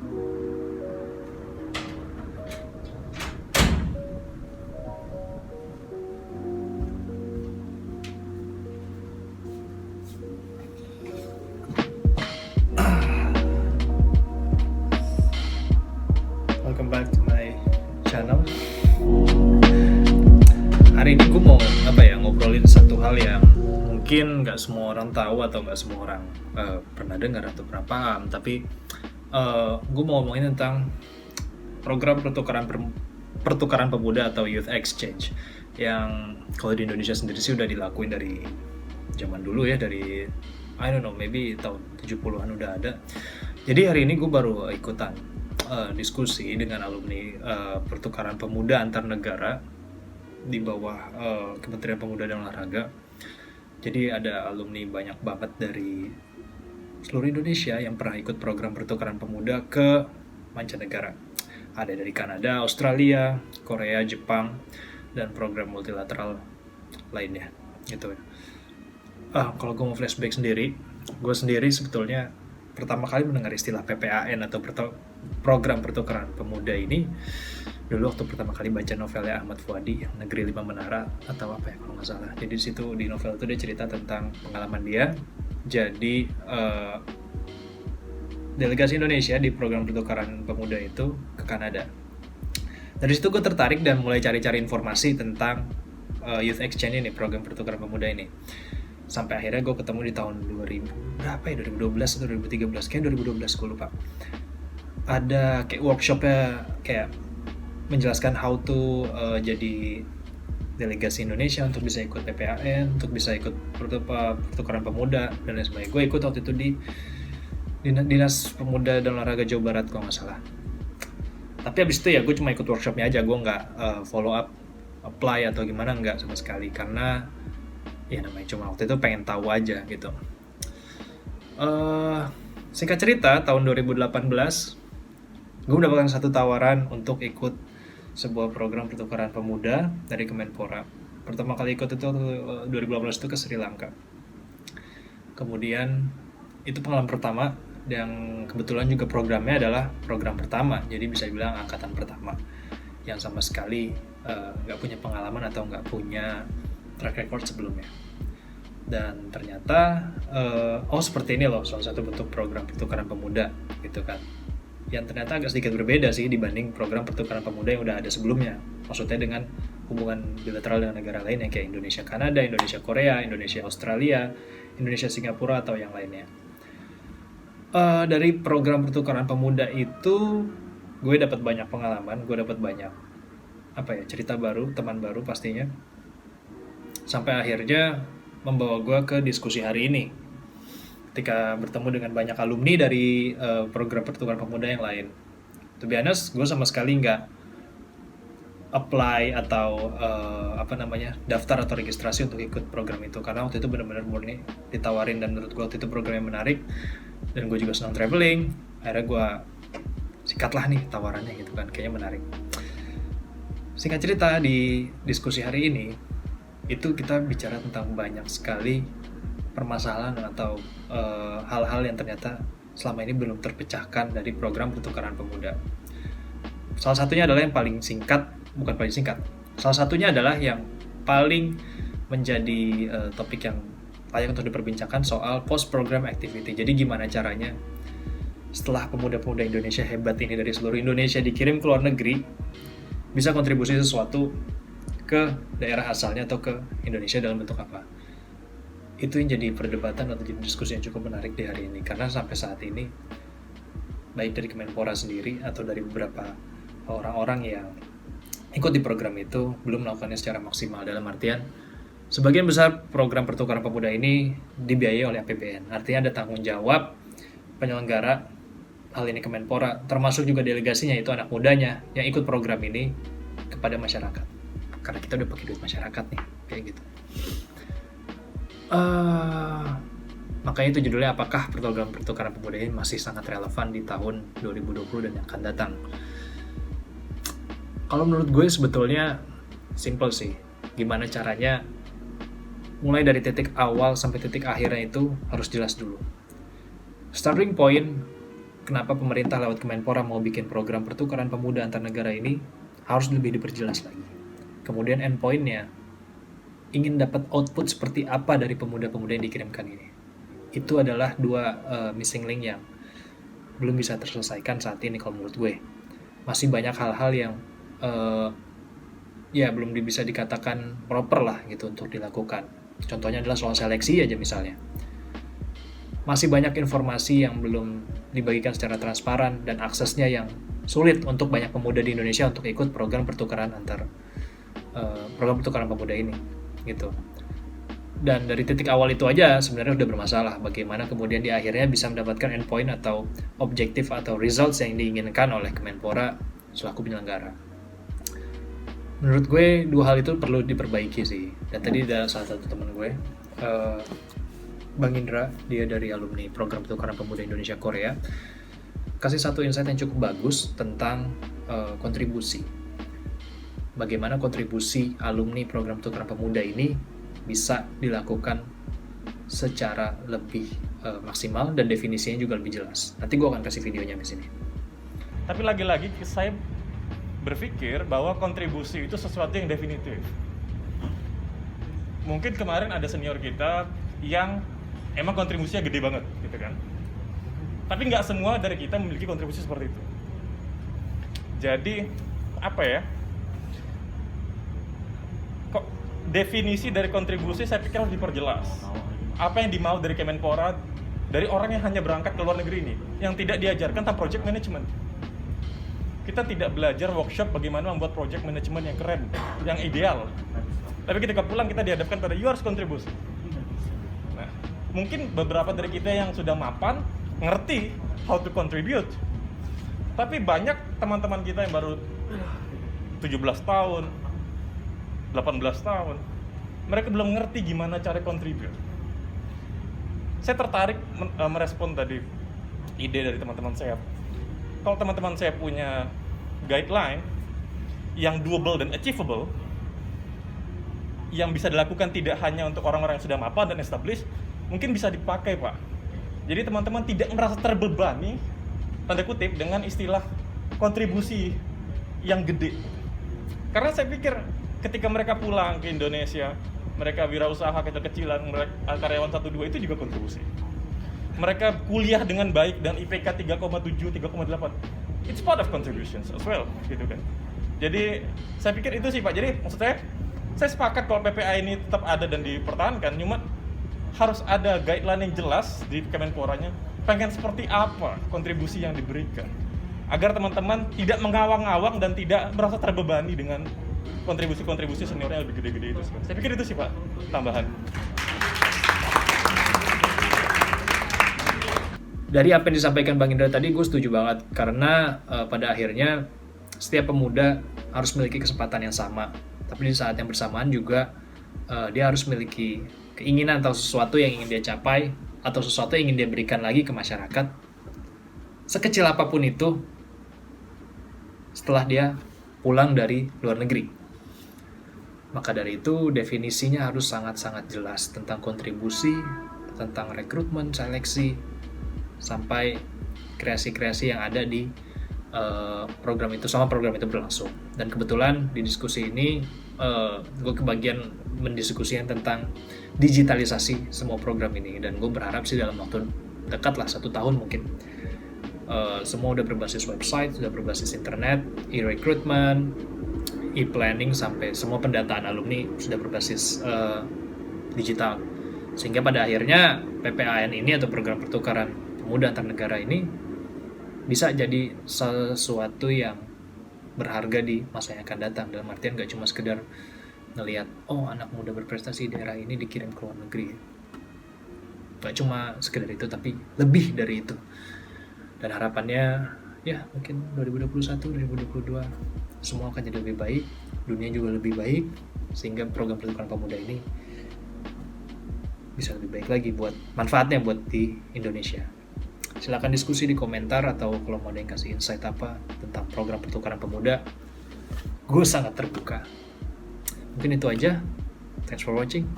Welcome back to my channel. Hari ini gue mau ngobrolin satu hal yang mungkin nggak semua orang tahu atau nggak semua orang pernah dengar atau pernah paham. Tapi gue mau ngomongin tentang program pertukaran pemuda atau youth exchange yang kalau di Indonesia sendiri sih udah dilakuin dari zaman dulu ya, dari I don't know, maybe tahun 70-an udah ada. Jadi hari ini gue baru ikutan diskusi dengan alumni pertukaran pemuda antar negara di bawah Kementerian Pemuda dan Olahraga. Jadi ada alumni banyak banget dari seluruh Indonesia yang pernah ikut program pertukaran pemuda ke mancanegara. Ada dari Kanada, Australia, Korea, Jepang, dan program multilateral lainnya gitu. Kalau gue mau flashback sendiri, gue sendiri sebetulnya pertama kali mendengar istilah PPAN atau program pertukaran pemuda ini dulu waktu pertama kali baca novelnya Ahmad Fuadi, Negeri Lima Menara atau apa ya kalau nggak salah. Jadi di situ di novel itu dia cerita tentang pengalaman dia jadi delegasi Indonesia di program pertukaran pemuda itu ke Kanada. Dari situ gue tertarik dan mulai cari-cari informasi tentang youth exchange ini, program pertukaran pemuda ini. Sampai akhirnya gue ketemu di tahun 2012 atau 2013, kayak 2012 gue lupa. Ada kayak workshopnya kayak menjelaskan how to jadi delegasi Indonesia untuk bisa ikut PPAN, untuk bisa ikut pertukaran pemuda dan lain sebagainya. Gue ikut waktu itu di Dinas Pemuda dan Olahraga Jawa Barat kalau nggak salah. Tapi abis itu ya gue cuma ikut workshopnya aja, gue nggak follow up, apply atau gimana, nggak sama sekali, karena ya namanya cuma waktu itu pengen tahu aja gitu. Singkat cerita, tahun 2018 gue mendapatkan satu tawaran untuk ikut sebuah program pertukaran pemuda dari Kemenpora. Pertama kali ikut itu 2018 itu ke Sri Lanka. Kemudian itu pengalaman pertama, yang kebetulan juga programnya adalah program pertama, jadi bisa dibilang angkatan pertama yang sama sekali nggak punya pengalaman atau nggak punya track record sebelumnya. Dan ternyata seperti ini loh salah satu bentuk program pertukaran pemuda gitu kan, yang ternyata agak sedikit berbeda sih dibanding program pertukaran pemuda yang udah ada sebelumnya. Maksudnya dengan hubungan bilateral dengan negara lain yang kayak Indonesia Kanada, Indonesia Korea, Indonesia Australia, Indonesia Singapura atau yang lainnya. Dari program pertukaran pemuda itu gue dapat banyak pengalaman, gue dapat banyak cerita baru, teman baru pastinya. Sampai akhirnya membawa gue ke diskusi hari ini. Ketika bertemu dengan banyak alumni dari program pertukaran pemuda yang lain. To be honest, gue sama sekali nggak apply atau daftar atau registrasi untuk ikut program itu, karena waktu itu benar-benar murni ditawarin dan menurut gue waktu itu programnya menarik dan gue juga senang traveling. Akhirnya gue sikatlah nih tawarannya gitu kan, kayaknya menarik. Singkat cerita, di diskusi hari ini itu kita bicara tentang banyak sekali permasalahan atau hal-hal yang ternyata selama ini belum terpecahkan dari program pertukaran pemuda. Salah satunya adalah yang paling singkat, bukan paling singkat, salah satunya adalah yang paling menjadi topik yang layak untuk diperbincangkan, soal post program activity. Jadi gimana caranya setelah pemuda-pemuda Indonesia hebat ini dari seluruh Indonesia dikirim ke luar negeri, bisa kontribusi sesuatu ke daerah asalnya atau ke Indonesia dalam bentuk apa. Itu yang jadi perdebatan atau jadi diskusi yang cukup menarik di hari ini, karena sampai saat ini baik dari Kemenpora sendiri atau dari beberapa orang-orang yang ikut di program itu belum melakukannya secara maksimal. Dalam artian sebagian besar program pertukaran pemuda ini dibiayai oleh APBN, artinya ada tanggung jawab penyelenggara hal ini Kemenpora, termasuk juga delegasinya, itu anak mudanya yang ikut program ini, kepada masyarakat, karena kita udah pakai duit masyarakat nih, kayak gitu. Makanya itu judulnya, apakah program pertukaran pemuda ini masih sangat relevan di tahun 2020 dan yang akan datang. Kalau menurut gue sebetulnya simple sih, gimana caranya mulai dari titik awal sampai titik akhirnya itu harus jelas dulu. Starting point kenapa pemerintah lewat Kemenpora mau bikin program pertukaran pemuda antar negara ini harus lebih diperjelas lagi. Kemudian endpoint-nya, ingin dapat output seperti apa dari pemuda-pemuda yang dikirimkan ini. Itu adalah dua missing link yang belum bisa terselesaikan saat ini kalau menurut gue. Masih banyak hal-hal yang ya belum bisa dikatakan proper lah gitu untuk dilakukan. Contohnya adalah soal seleksi aja misalnya. Masih banyak informasi yang belum dibagikan secara transparan dan aksesnya yang sulit untuk banyak pemuda di Indonesia untuk ikut program pertukaran pemuda ini gitu. Dan dari titik awal itu aja sebenarnya udah bermasalah bagaimana kemudian di akhirnya bisa mendapatkan endpoint atau objektif atau results yang diinginkan oleh Kemenpora selaku penyelenggara. Menurut gue dua hal itu perlu diperbaiki sih. Dan tadi ada salah satu teman gue, Bang Indra, dia dari alumni program pertukaran pemuda Indonesia Korea, kasih satu insight yang cukup bagus tentang kontribusi. Bagaimana kontribusi alumni program pertukaran pemuda ini bisa dilakukan secara lebih maksimal dan definisinya juga lebih jelas. Nanti gue akan kasih videonya di sini. Tapi lagi-lagi saya berpikir bahwa kontribusi itu sesuatu yang definitif. Mungkin kemarin ada senior kita yang emang kontribusinya gede banget, gitu kan. Tapi nggak semua dari kita memiliki kontribusi seperti itu. Jadi, apa ya? Kok definisi dari kontribusi saya pikir harus diperjelas. Apa yang dimau dari Kemenpora, dari orang yang hanya berangkat ke luar negeri ini, yang tidak diajarkan tentang project management. Kita tidak belajar workshop bagaimana membuat project management yang keren, yang ideal. Tapi ketika pulang kita dihadapkan pada you harus kontribusi. Nah, mungkin beberapa dari kita yang sudah mapan ngerti how to contribute. Tapi banyak teman-teman kita yang baru 17 tahun, 18 tahun, mereka belum ngerti gimana cara contribute. Saya tertarik merespon tadi ide dari teman-teman saya. Kalau teman-teman saya punya guideline yang doable dan achievable, yang bisa dilakukan tidak hanya untuk orang-orang yang sudah mapan dan established, mungkin bisa dipakai, Pak. Jadi teman-teman tidak merasa terbebani, tanda kutip, dengan istilah kontribusi yang gede. Karena saya pikir ketika mereka pulang ke Indonesia, mereka wirausaha kecil-kecilan, karyawan 1-2 itu juga kontribusi. Mereka kuliah dengan baik dan IPK 3,7, 3,8. It's part of contributions as well, gitu kan. Jadi saya pikir itu sih, Pak. Jadi maksud saya sepakat kalau PPA ini tetap ada dan dipertahankan, cuma harus ada guideline yang jelas di Kemenporanya, pengen seperti apa kontribusi yang diberikan, agar teman-teman tidak mengawang-awang dan tidak merasa terbebani dengan kontribusi-kontribusi seniornya yang lebih gede-gede itu. Saya pikir itu sih, Pak, tambahan. Dari apa yang disampaikan Bang Indra tadi, gue setuju banget. Karena pada akhirnya setiap pemuda harus memiliki kesempatan yang sama. Tapi di saat yang bersamaan juga dia harus memiliki keinginan atau sesuatu yang ingin dia capai, atau sesuatu yang ingin dia berikan lagi ke masyarakat. Sekecil apapun itu, setelah dia pulang dari luar negeri. Maka dari itu definisinya harus sangat-sangat jelas tentang kontribusi, tentang rekrutmen, seleksi, sampai kreasi-kreasi yang ada di program itu, sama program itu berlangsung. Dan kebetulan di diskusi ini gue kebagian mendiskusikan tentang digitalisasi semua program ini, dan gue berharap sih dalam waktu dekat lah, 1 tahun mungkin, semua udah berbasis website, sudah berbasis internet, e-recruitment, e-planning, sampai semua pendataan alumni sudah berbasis digital. Sehingga pada akhirnya PPAN ini atau program pertukaran pemuda antar negara ini bisa jadi sesuatu yang berharga di masa yang akan datang. Dalam artian gak cuma sekedar ngelihat, oh anak muda berprestasi di daerah ini dikirim ke luar negeri. Gak cuma sekedar itu, tapi lebih dari itu. Dan harapannya ya mungkin 2021, 2022 semua akan jadi lebih baik, dunia juga lebih baik, sehingga program pertukaran pemuda ini bisa lebih baik lagi buat manfaatnya buat di Indonesia. Silakan diskusi di komentar, atau kalau mau ada yang kasih insight apa tentang program pertukaran pemuda, gue sangat terbuka. Mungkin itu aja. Thanks for watching.